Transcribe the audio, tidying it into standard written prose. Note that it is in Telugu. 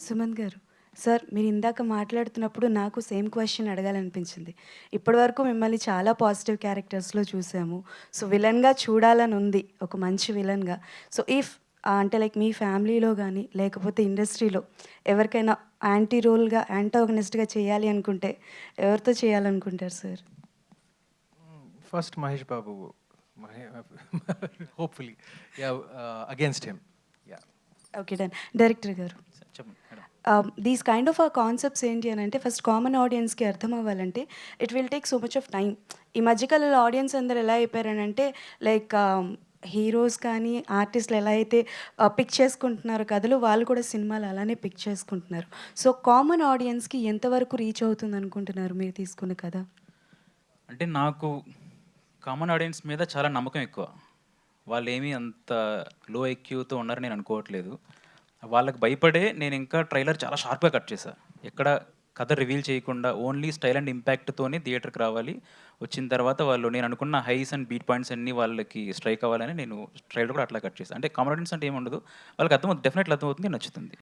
సుమంత్ గారు, సార్ మీరు ఇందాక మాట్లాడుతున్నప్పుడు నాకు సేమ్ క్వెషన్ అడగాలనిపించింది. ఇప్పటివరకు మిమ్మల్ని చాలా పాజిటివ్ క్యారెక్టర్స్‌లో చూసాము. సో, విలన్‌గా చూడాలని ఉంది. ఒక మంచి విలన్‌గా. సో, ఇఫ్ అంటే లైక్ మీ ఫ్యామిలీలో గాని, లేకపోతే ఇండస్ట్రీలో ఎవరికైనా యాంటీ రోల్‌గా, యాంటాగనిస్ట్‌గా చేయాలి అనుకుంటే ఎవరితో చేయాలనుకుంటారు sir? First, Mahesh Babu. Hopefully. Yeah, against him. Yeah. Okay. Done. Director గారు. చెప్పండి madam. These kind of concepts ఏంటి అని అంటే ఫస్ట్ కామన్ ఆడియన్స్‌కి అర్థం అవ్వాలంటే it will take so much of time. ఈ మధ్య కాలంలో ఆడియన్స్ అందరూ ఎలా అయిపోయారనంటే లైక్ హీరోస్ కానీ, ఆర్టిస్ట్‌లు ఎలా అయితే పిక్ చేసుకుంటున్నారో కథలు, వాళ్ళు కూడా సినిమాలు అలానే పిక్ చేసుకుంటున్నారు. సో, కామన్ ఆడియన్స్‌కి ఎంతవరకు రీచ్ అవుతుందనుకుంటున్నారు మీరు తీసుకున్న కథ? అంటే నాకు కామన్ ఆడియన్స్ మీద చాలా నమ్మకం ఎక్కువ. వాళ్ళేమీ అంత లో ఐక్యూతో ఉన్నారని నేను అనుకోవట్లేదు. వాళ్ళకి భయపడే నేనింకా ట్రైలర్ చాలా షార్ప్‌గా కట్ చేశా. ఎక్కడ కథ రివీల్ చేయకుండా ఓన్లీ స్టైల్ అండ్ ఇంపాక్ట్‌తోనే థియేటర్‌కి రావాలి. వచ్చిన తర్వాత వాళ్ళు నేను అనుకున్న హైస్ అండ్ బీట్ పాయింట్స్ అన్నీ వాళ్ళకి స్ట్రైక్ అవ్వాలని నేను ట్రైలర్ కూడా అట్లా కట్ చేశా. అంటే కామన్ ఆడియన్స్ అంటే ఏముండదు. వాళ్ళకి అర్థమవుతుంది. డెఫినెట్‌లీ అర్థమవుతుంది. నచ్చుతుంది.